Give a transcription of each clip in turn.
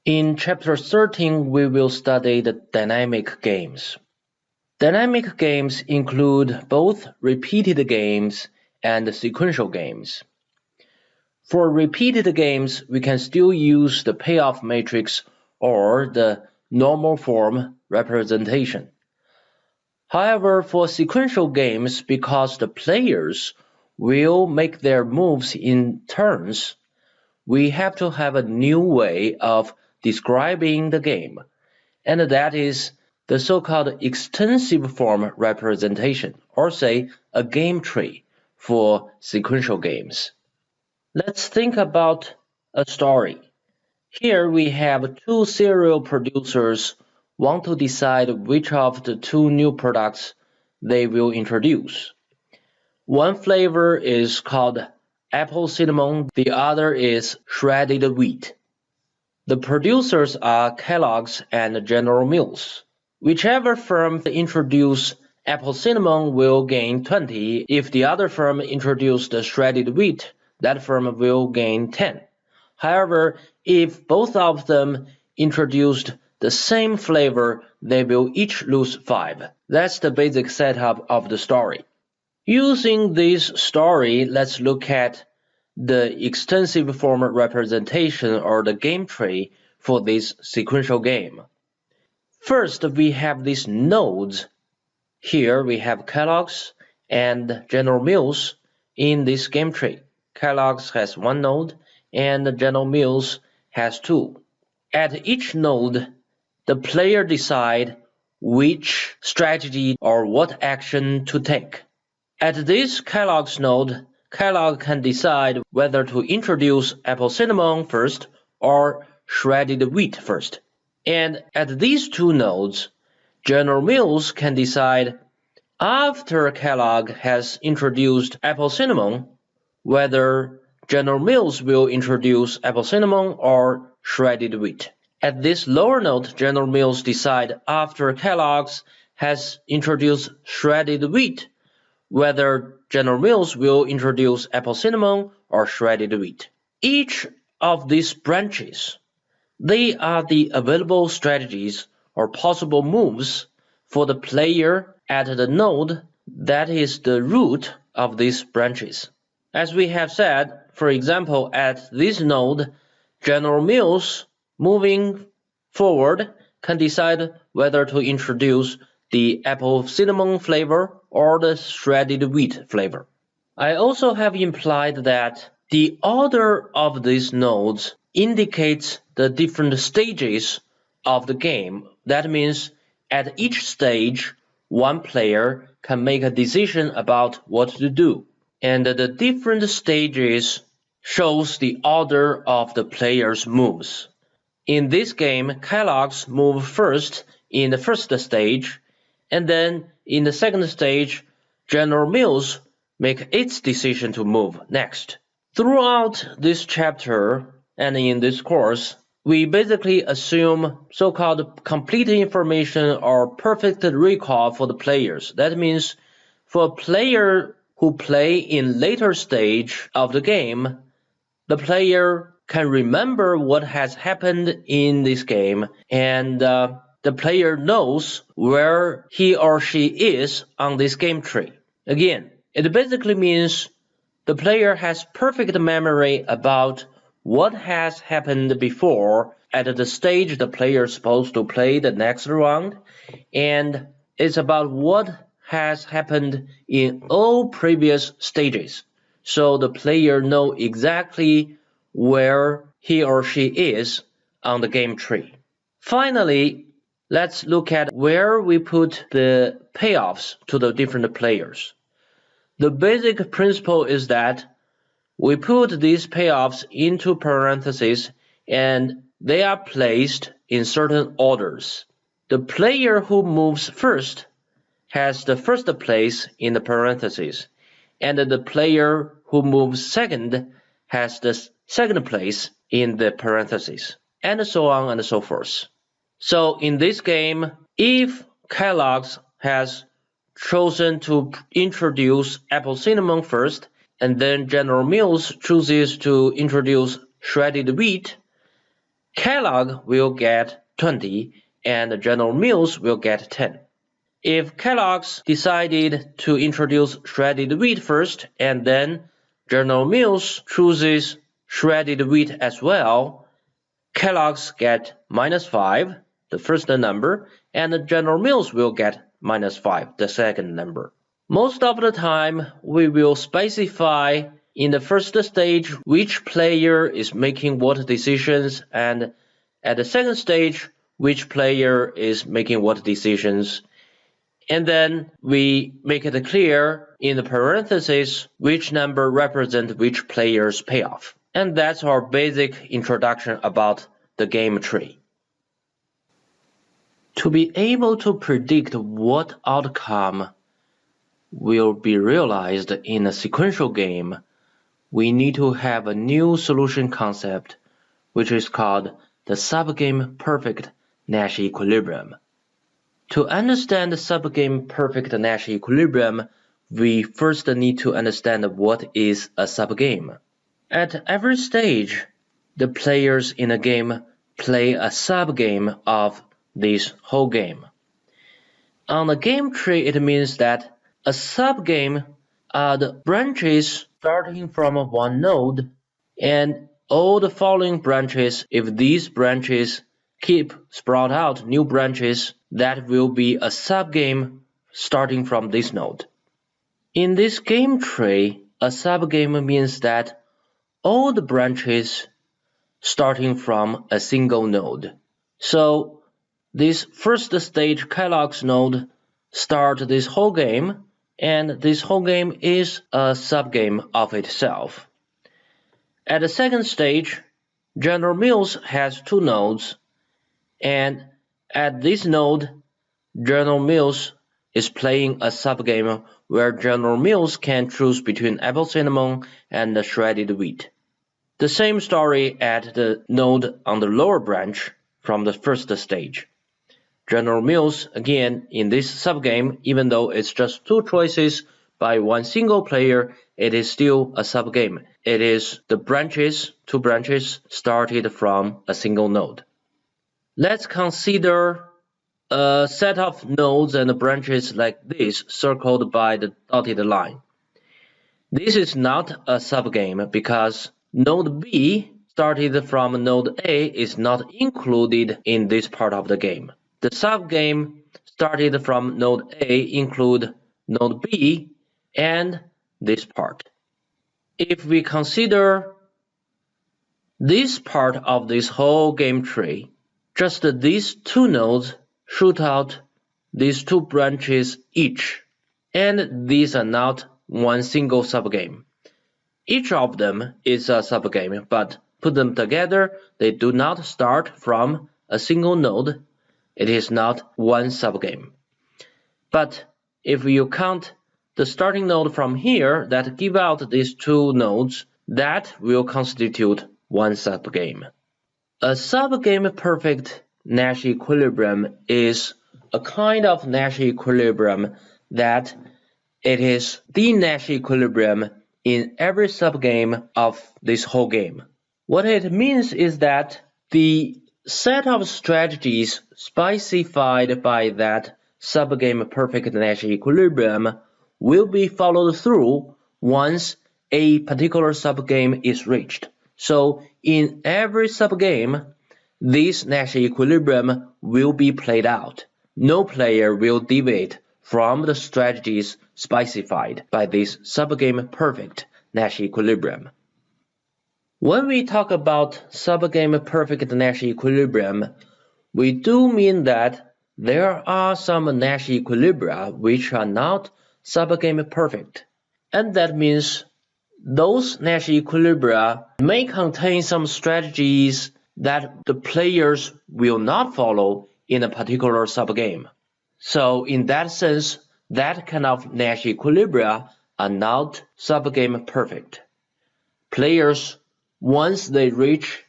In Chapter 13, we will study the dynamic games. Dynamic games include both repeated games and sequential games. For repeated games, we can still use the payoff matrix or the normal form representation. However, for sequential games, because the players will make their moves in turns, we have to have a new way of describing the game, and that is the so-called extensive form representation, or say a game tree for sequential games. Let's think about a story. Here we have two cereal producers want to decide which of the two new products they will introduce. One flavor is called apple cinnamon, the other is shredded wheat. The producers are Kellogg's and General Mills. Whichever firm introduces apple cinnamon will gain 20. If the other firm introduces the shredded wheat, that firm will gain 10. However, if both of them introduced the same flavor, they will each lose 5. That's the basic setup of the story. Using this story, let's look at the extensive form representation or the game tree for this sequential game. First, we have these nodes. Here we have Kellogg's and General Mills in this game tree. Kellogg's has 1 node and General Mills has 2. At each node, the player decides which strategy or what action to take. At this Kellogg's node, Kellogg can decide whether to introduce apple cinnamon first or shredded wheat first. And at these two nodes, General Mills can decide after Kellogg has introduced apple cinnamon whether General Mills will introduce apple cinnamon or shredded wheat. At this lower node, General Mills decide after Kellogg's has introduced shredded wheat whether General Mills will introduce apple cinnamon or shredded wheat. Each of these branches, they are the available strategies or possible moves for the player at the node that is the root of these branches. As we have said, for example, at this node, General Mills moving forward can decide whether to introduce the apple cinnamon flavor or the shredded wheat flavor. I also have implied that the order of these nodes indicates the different stages of the game. That means at each stage, one player can make a decision about what to do. And the different stages shows the order of the player's moves. In this game, Kellogg's move first in the first stage, and then in the second stage, General Mills make its decision to move next. Throughout this chapter and in this course, we basically assume so-called complete information or perfect recall for the players. That means for a player who play in later stage of the game, the player can remember what has happened in this game, and the player knows where he or she is on this game tree. Again, it basically means the player has perfect memory about what has happened before at the stage the player is supposed to play the next round, and it's about what has happened in all previous stages. So the player knows exactly where he or she is on the game tree. Finally, let's look at where we put the payoffs to the different players. The basic principle is that we put these payoffs into parentheses and they are placed in certain orders. The player who moves first has the first place in the parentheses, and the player who moves second has the second place in the parentheses, and so on and so forth. So in this game, if Kellogg's has chosen to introduce apple cinnamon first, and then General Mills chooses to introduce shredded wheat, Kellogg will get 20 and General Mills will get 10. If Kellogg's decided to introduce shredded wheat first and then General Mills chooses shredded wheat as well, Kellogg's get -5, the first number, and General Mills will get -5, the second number. Most of the time, we will specify in the first stage which player is making what decisions, and at the second stage, which player is making what decisions. And then we make it clear in the parentheses which number represents which player's payoff. And that's our basic introduction about the game tree. To be able to predict what outcome will be realized in a sequential game, we need to have a new solution concept, which is called the subgame-perfect Nash equilibrium. To understand the subgame-perfect Nash equilibrium, we first need to understand what is a subgame. At every stage, the players in a game play a subgame of this whole game. On the game tree, it means that a subgame are the branches starting from one node, and all the following branches, if these branches keep sprout out new branches, that will be a subgame starting from this node. In this game tree, a subgame means that all the branches starting from a single node. So this first stage Kellogg's node starts this whole game, and this whole game is a subgame of itself. At the second stage, General Mills has two nodes, and at this node, General Mills is playing a subgame where General Mills can choose between apple cinnamon and the shredded wheat. The same story at the node on the lower branch from the first stage. General Mills, again, in this subgame, even though it's just two choices by one single player, it is still a subgame. It is the branches, two branches, started from a single node. Let's consider a set of nodes and branches like this, circled by the dotted line. This is not a subgame because node B started from node A is not included in this part of the game. The subgame started from node A include node B and this part. If we consider this part of this whole game tree, just these two nodes shoot out these two branches each, and these are not one single subgame. Each of them is a subgame, but put them together, they do not start from a single node. It is not one subgame. But if you count the starting node from here that give out these two nodes, that will constitute one subgame. A subgame-perfect Nash equilibrium is a kind of Nash equilibrium that it is the Nash equilibrium in every subgame of this whole game. What it means is that the set of strategies specified by that subgame-perfect Nash equilibrium will be followed through once a particular subgame is reached. So in every subgame, this Nash equilibrium will be played out. No player will deviate from the strategies specified by this subgame-perfect Nash equilibrium. When we talk about subgame-perfect Nash equilibrium, we do mean that there are some Nash equilibria which are not subgame-perfect, and that means those Nash equilibria may contain some strategies that the players will not follow in a particular subgame. So in that sense, that kind of Nash equilibria are not subgame-perfect. Players, once they reach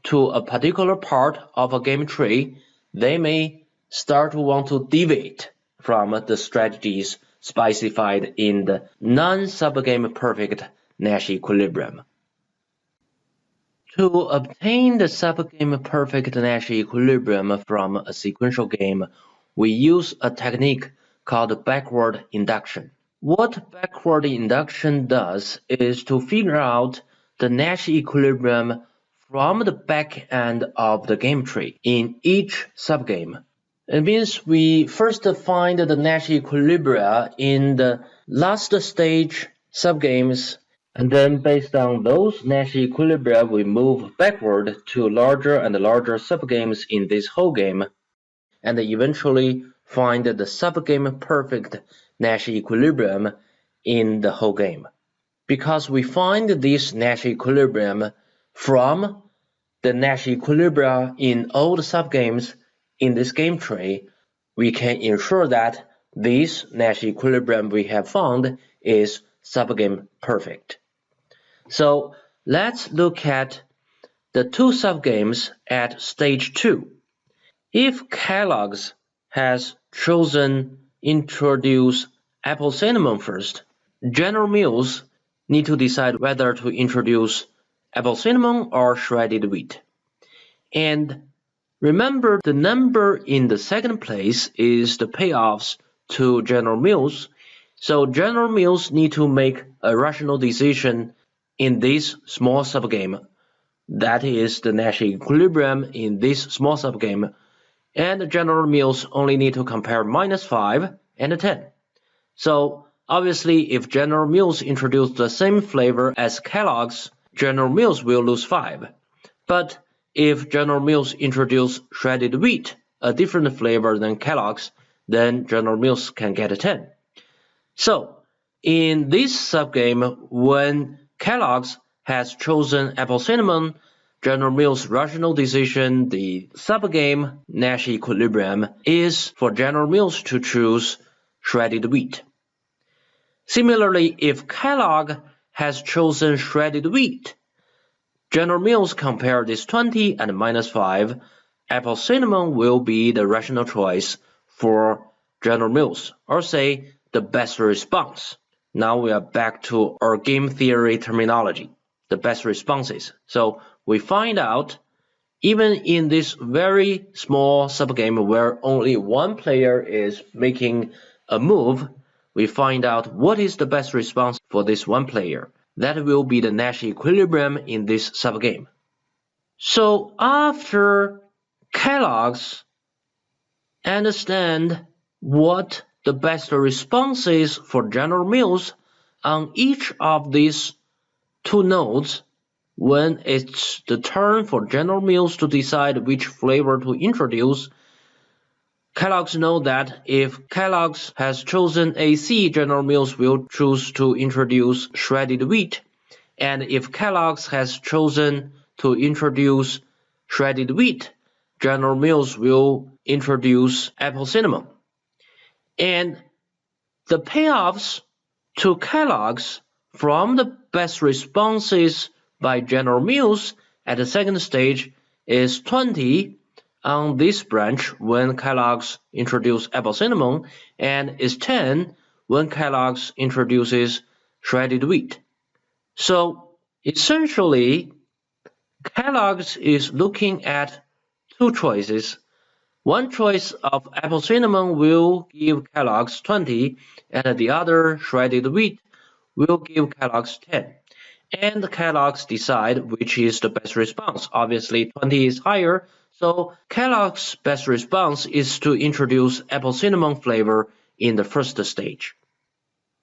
to a particular part of a game tree, they may start to want to deviate from the strategies specified in the non-subgame-perfect Nash equilibrium. To obtain the subgame-perfect Nash equilibrium from a sequential game, we use a technique called backward induction. What backward induction does is to figure out the Nash equilibrium from the back end of the game tree in each subgame. It means we first find the Nash equilibria in the last stage subgames, and then based on those Nash equilibria, we move backward to larger and larger subgames in this whole game, and eventually find the subgame-perfect Nash equilibrium in the whole game. Because we find this Nash equilibrium from the Nash equilibria in all the subgames in this game tree, we can ensure that this Nash equilibrium we have found is subgame-perfect. So let's look at the two subgames at stage 2. If Kellogg's has chosen introduce apple cinnamon first, General Mills need to decide whether to introduce apple cinnamon or shredded wheat. And remember, the number in the second place is the payoffs to General Mills, so General Mills need to make a rational decision in this small subgame. That is the Nash equilibrium in this small subgame, and General Mills only need to compare -5 and 10. So obviously, if General Mills introduce the same flavor as Kellogg's, General Mills will lose 5. But if General Mills introduce shredded wheat, a different flavor than Kellogg's, then General Mills can get a 10. So in this subgame, when Kellogg's has chosen apple cinnamon, General Mills' rational decision, the subgame Nash equilibrium, is for General Mills to choose shredded wheat. Similarly, if Kellogg has chosen shredded wheat, General Mills compare this 20 and -5, apple cinnamon will be the rational choice for General Mills, or say the best response. Now we are back to our game theory terminology, the best responses. So we find out, even in this very small subgame where only one player is making a move, we find out what is the best response for this one player. That will be the Nash equilibrium in this subgame. So after Kellogg's understand what the best response is for General Mills on each of these two nodes, when it's the turn for General Mills to decide which flavor to introduce, Kellogg's know that if Kellogg's has chosen AC, General Mills will choose to introduce shredded wheat, and if Kellogg's has chosen to introduce shredded wheat, General Mills will introduce apple cinnamon. And the payoffs to Kellogg's from the best responses by General Mills at the second stage is 20 on this branch when Kellogg's introduces apple cinnamon, and is 10 when Kellogg's introduces shredded wheat. So essentially, Kellogg's is looking at two choices. One choice of apple cinnamon will give Kellogg's 20, and the other, shredded wheat, will give Kellogg's 10. And Kellogg's decide which is the best response. Obviously, 20 is higher, so Kellogg's best response is to introduce apple cinnamon flavor in the first stage.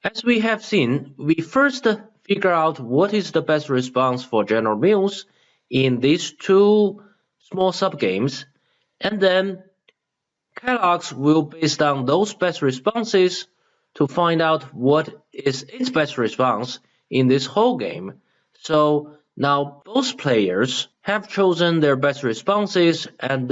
As we have seen, we first figure out what is the best response for General Mills in these two small subgames, and then Kellogg's will, based on those best responses, to find out what is its best response in this whole game. So now both players have chosen their best responses, and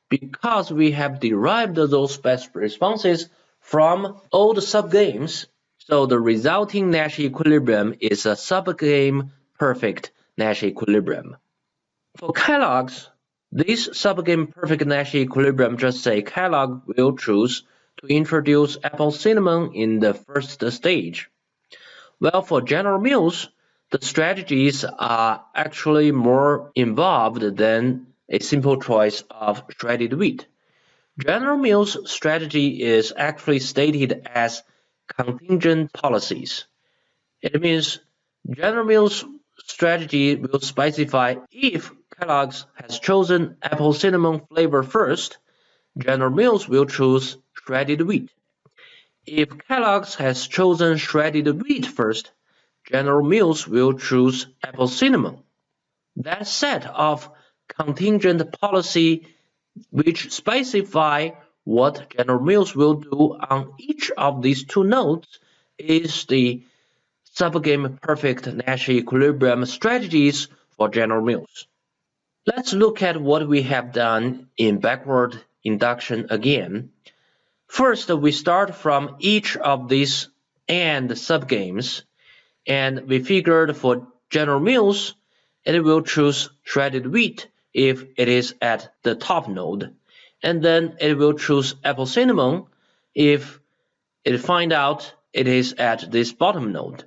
because we have derived those best responses from all the subgames, so the resulting Nash equilibrium is a subgame-perfect Nash equilibrium. For Kellogg's, this subgame-perfect Nash equilibrium just say Kellogg will choose to introduce apple cinnamon in the first stage. Well, for General Mills, the strategies are actually more involved than a simple choice of shredded wheat. General Mills' strategy is actually stated as contingent policies. It means General Mills' strategy will specify if Kellogg's has chosen apple cinnamon flavor first, General Mills will choose shredded wheat. If Kellogg's has chosen shredded wheat first, General Mills will choose apple cinnamon. That set of contingent policy which specify what General Mills will do on each of these two nodes is the Subgame-perfect Nash equilibrium strategies for General Mills. Let's look at what we have done in backward induction again. First, we start from each of these AND subgames, and we figured for General Mills, it will choose shredded wheat if it is at the top node, and then it will choose apple cinnamon if it finds out it is at this bottom node.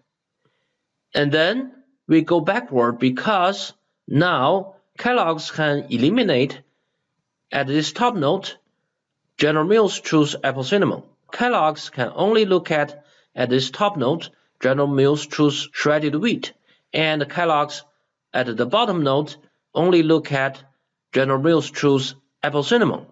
And then we go backward because now Kellogg's can eliminate at this top node. General Mills choose apple cinnamon. Kellogg's can only look at this top node. General Mills choose shredded wheat, and Kellogg's at the bottom node only look at General Mills choose apple cinnamon.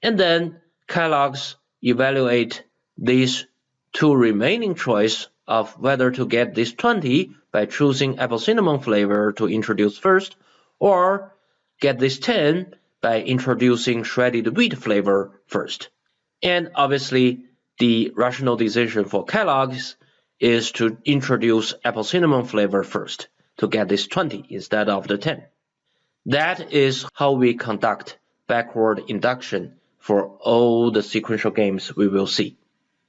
And then Kellogg's evaluate these two remaining choices of whether to get this 20 by choosing apple cinnamon flavor to introduce first, or get this 10 by introducing shredded wheat flavor first. And obviously, the rational decision for Kellogg's is to introduce apple cinnamon flavor first to get this 20 instead of the 10. That is how we conduct backward induction for all the sequential games we will see.